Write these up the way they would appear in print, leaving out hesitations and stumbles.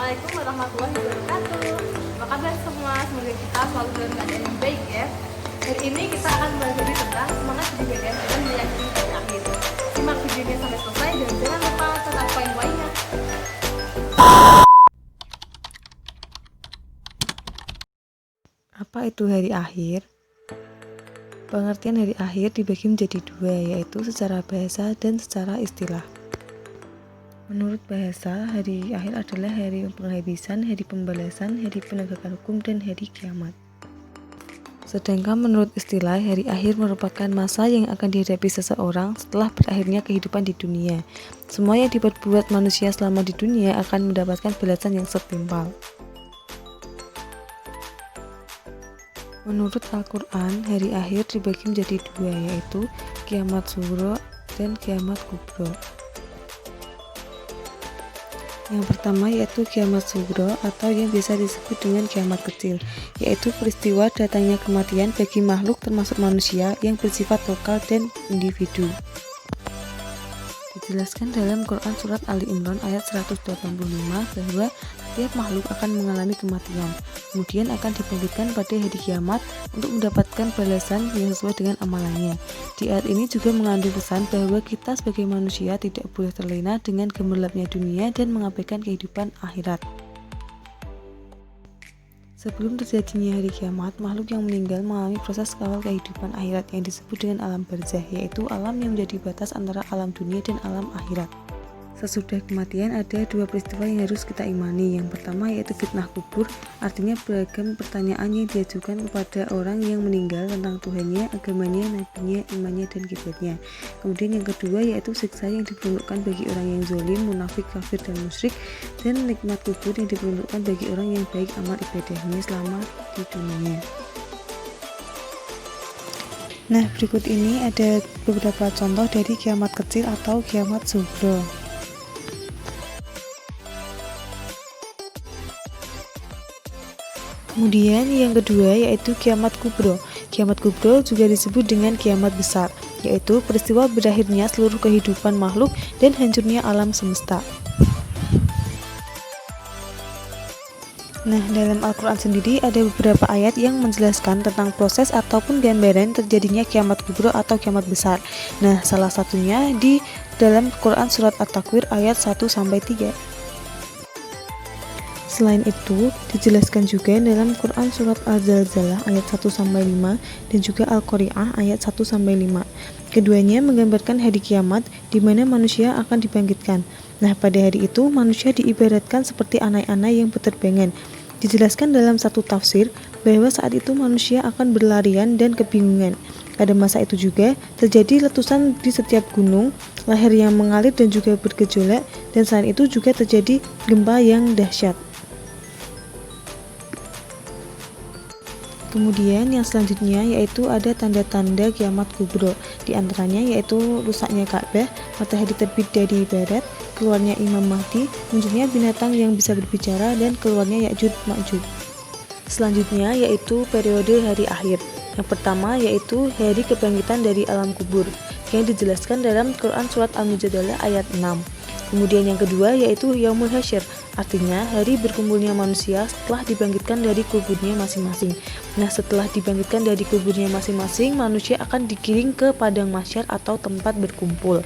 Assalamualaikum warahmatullahi wabarakatuh. Apa kabar semua? Semoga kita selalu dalam keadaan yang baik ya. Hari ini kita akan belajar tentang semangat kebijakan dan meyakini hari akhir. Simak videonya sampai selesai dan jangan lupa catat poin-poinnya. Apa itu hari akhir? Pengertian hari akhir dibagi menjadi dua, yaitu secara bahasa dan secara istilah. Menurut bahasa, hari akhir adalah hari penghabisan, hari pembalasan, hari penegakan hukum, dan hari kiamat. Sedangkan menurut istilah, hari akhir merupakan masa yang akan dihadapi seseorang setelah berakhirnya kehidupan di dunia. Semua yang diperbuat manusia selama di dunia akan mendapatkan balasan yang setimpal. Menurut Al-Quran, hari akhir dibagi menjadi dua, yaitu kiamat sughra dan kiamat kubro. Yang pertama yaitu kiamat sughra atau yang biasa disebut dengan kiamat kecil, yaitu peristiwa datangnya kematian bagi makhluk termasuk manusia yang bersifat lokal dan individu. Dijelaskan dalam Quran Surat Ali Imran ayat 185 bahwa setiap makhluk akan mengalami kematian, kemudian akan dibangkitkan pada hari kiamat untuk mendapatkan balasan yang sesuai dengan amalannya. Di ayat ini juga mengandung pesan bahwa kita sebagai manusia tidak boleh terlena dengan gemerlapnya dunia dan mengabaikan kehidupan akhirat. Sebelum terjadinya hari kiamat, makhluk yang meninggal mengalami proses kawal kehidupan akhirat yang disebut dengan alam barzah, yaitu alam yang menjadi batas antara alam dunia dan alam akhirat. Sesudah kematian ada dua peristiwa yang harus kita imani. Yang pertama yaitu fitnah kubur, artinya beragam pertanyaan yang diajukan kepada orang yang meninggal tentang Tuhannya, agamanya, nabinya, imannya, dan kiblatnya. Kemudian yang kedua yaitu siksa yang diperuntukkan bagi orang yang zalim, munafik, kafir, dan musyrik, dan nikmat kubur yang diperuntukkan bagi orang yang baik amal ibadahnya selama di dunia. Nah, berikut ini ada beberapa contoh dari kiamat kecil atau kiamat sughra. Kemudian yang kedua yaitu kiamat kubro. Kiamat kubro juga disebut dengan kiamat besar, yaitu peristiwa berakhirnya seluruh kehidupan makhluk dan hancurnya alam semesta. Nah, dalam Al-Quran sendiri ada beberapa ayat yang menjelaskan tentang proses ataupun gambaran terjadinya kiamat kubro atau kiamat besar. Nah, salah satunya di dalam Quran Surat At-Takwir ayat 1-3. Selain itu, dijelaskan juga dalam Quran Surat Al-Zalzalah ayat 1-5 dan juga Al-Qari'ah ayat 1-5. Keduanya menggambarkan hari kiamat di mana manusia akan dibangkitkan. Nah, pada hari itu manusia diibaratkan seperti anai-anai yang berterbangan. Dijelaskan dalam satu tafsir bahwa saat itu manusia akan berlarian dan kebingungan. Pada masa itu juga terjadi letusan di setiap gunung, lahar yang mengalir dan juga bergejolak, dan selain itu juga terjadi gempa yang dahsyat. Kemudian yang selanjutnya yaitu ada tanda-tanda kiamat kubro. Di antaranya yaitu rusaknya Ka'bah, matahari terbit dari barat, keluarnya Imam Mahdi, munculnya binatang yang bisa berbicara, dan keluarnya Ya'juj Ma'juj. Selanjutnya yaitu periode hari akhir. Yang pertama yaitu hari kebangkitan dari alam kubur yang dijelaskan dalam Quran Surat Al-Mujadalah ayat 6. Kemudian yang kedua yaitu Yaumul Hasyr, artinya hari berkumpulnya manusia setelah dibangkitkan dari kuburnya masing-masing. Nah, setelah dibangkitkan dari kuburnya masing-masing, manusia akan digiring ke padang mahsyar atau tempat berkumpul.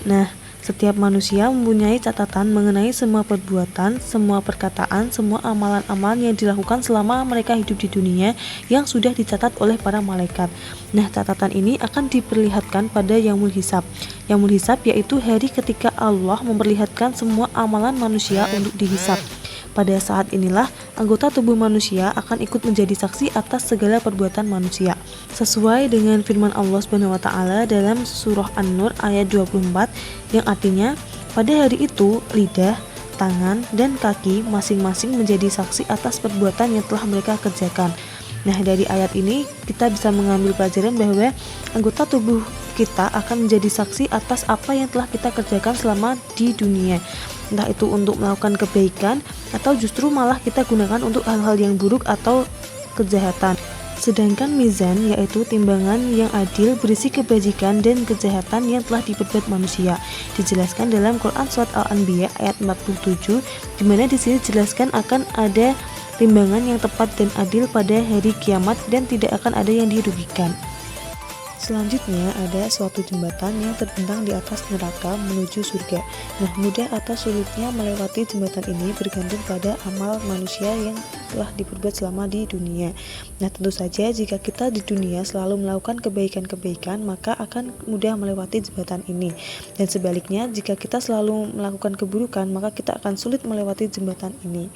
Nah, setiap manusia mempunyai catatan mengenai semua perbuatan, semua perkataan, semua amalan-amalan yang dilakukan selama mereka hidup di dunia yang sudah dicatat oleh para malaikat. Nah, catatan ini akan diperlihatkan pada Yaumul Hisab. Yaumul Hisab yaitu hari ketika Allah memperlihatkan semua amalan manusia untuk dihisab. Pada saat inilah anggota tubuh manusia akan ikut menjadi saksi atas segala perbuatan manusia. Sesuai dengan firman Allah SWT dalam surah An-Nur ayat 24 yang artinya pada hari itu lidah, tangan, dan kaki masing-masing menjadi saksi atas perbuatan yang telah mereka kerjakan. Nah, dari ayat ini kita bisa mengambil pelajaran bahwa anggota tubuh kita akan menjadi saksi atas apa yang telah kita kerjakan selama di dunia. Entah itu untuk melakukan kebaikan atau justru malah kita gunakan untuk hal-hal yang buruk atau kejahatan. Sedangkan mizan yaitu timbangan yang adil berisi kebajikan dan kejahatan yang telah diperbuat manusia. Dijelaskan dalam Quran Surat Al-Anbiya ayat 47, di mana di sini dijelaskan akan ada timbangan yang tepat dan adil pada hari kiamat dan tidak akan ada yang dirugikan. Selanjutnya ada suatu jembatan yang terbentang di atas neraka menuju surga. Nah, mudah atau sulitnya melewati jembatan ini bergantung pada amal manusia yang telah diperbuat selama di dunia. Nah, tentu saja jika kita di dunia selalu melakukan kebaikan-kebaikan, maka akan mudah melewati jembatan ini. Dan sebaliknya, jika kita selalu melakukan keburukan, maka kita akan sulit melewati jembatan ini.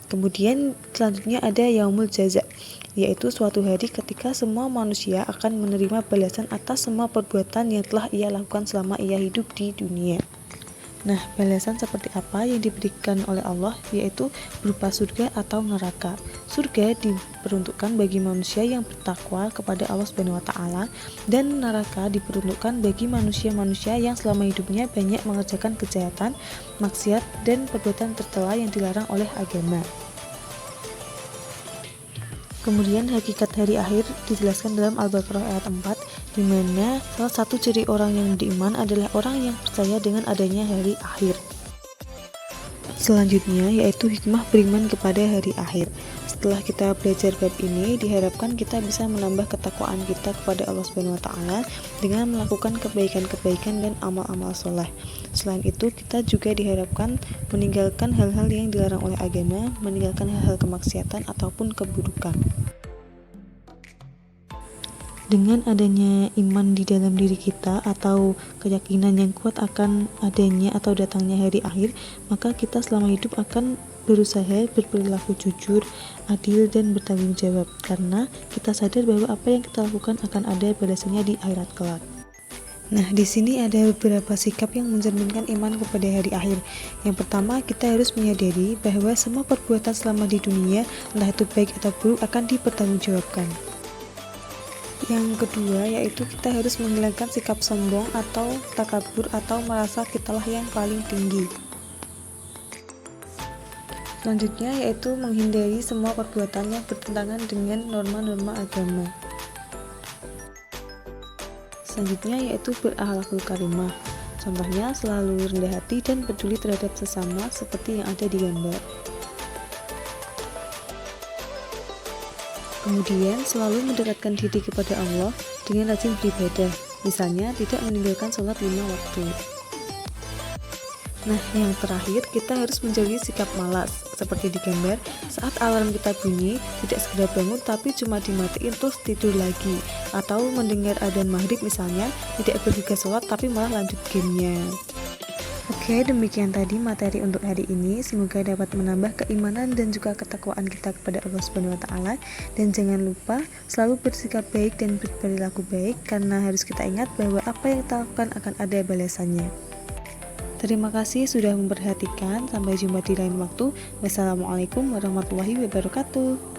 Kemudian selanjutnya ada Yaumul Jaza, yaitu suatu hari ketika semua manusia akan menerima balasan atas semua perbuatan yang telah ia lakukan selama ia hidup di dunia. Nah, balasan seperti apa yang diberikan oleh Allah, yaitu berupa surga atau neraka. Surga diperuntukkan bagi manusia yang bertakwa kepada Allah Subhanahu wa taala, dan neraka diperuntukkan bagi manusia-manusia yang selama hidupnya banyak mengerjakan kejahatan, maksiat, dan perbuatan tercela yang dilarang oleh agama. Kemudian hakikat hari akhir dijelaskan dalam Al-Baqarah ayat 4, di mana salah satu ciri orang yang beriman adalah orang yang percaya dengan adanya hari akhir. Selanjutnya yaitu hikmah beriman kepada hari akhir. Setelah kita belajar bab ini, diharapkan kita bisa menambah ketakwaan kita kepada Allah Subhanahu wa taala dengan melakukan kebaikan-kebaikan dan amal-amal soleh. Selain itu, kita juga diharapkan meninggalkan hal-hal yang dilarang oleh agama, meninggalkan hal-hal kemaksiatan ataupun keburukan. Dengan adanya iman di dalam diri kita atau keyakinan yang kuat akan adanya atau datangnya hari akhir, maka kita selama hidup akan berusaha berperilaku jujur, adil, dan bertanggung jawab, karena kita sadar bahwa apa yang kita lakukan akan ada balasannya di akhirat kelak. Nah, di sini ada beberapa sikap yang mencerminkan iman kepada hari akhir. Yang pertama, kita harus menyadari bahwa semua perbuatan selama di dunia, entah itu baik atau buruk, akan dipertanggungjawabkan. Yang kedua, yaitu kita harus menghilangkan sikap sombong atau takabur atau merasa kitalah yang paling tinggi. Selanjutnya yaitu menghindari semua perbuatan yang bertentangan dengan norma-norma agama. Selanjutnya yaitu berakhlakul karimah. Contohnya selalu rendah hati dan peduli terhadap sesama seperti yang ada di gambar. Kemudian selalu mendekatkan diri kepada Allah dengan rajin beribadah, misalnya tidak meninggalkan sholat 5 waktu. Nah, yang terakhir kita harus menjauhi sikap malas, seperti di gambar saat alarm kita bunyi tidak segera bangun tapi cuma dimatiin terus tidur lagi, atau mendengar adzan maghrib misalnya tidak bergegas sholat tapi malah lanjut gamenya. Oke, demikian tadi materi untuk hari ini. Semoga dapat menambah keimanan dan juga ketakwaan kita kepada Allah Subhanahu wa taala. Dan jangan lupa selalu bersikap baik dan berperilaku baik, karena harus kita ingat bahwa apa yang kita lakukan akan ada balasannya. Terima kasih sudah memperhatikan. Sampai jumpa di lain waktu. Wassalamualaikum warahmatullahi wabarakatuh.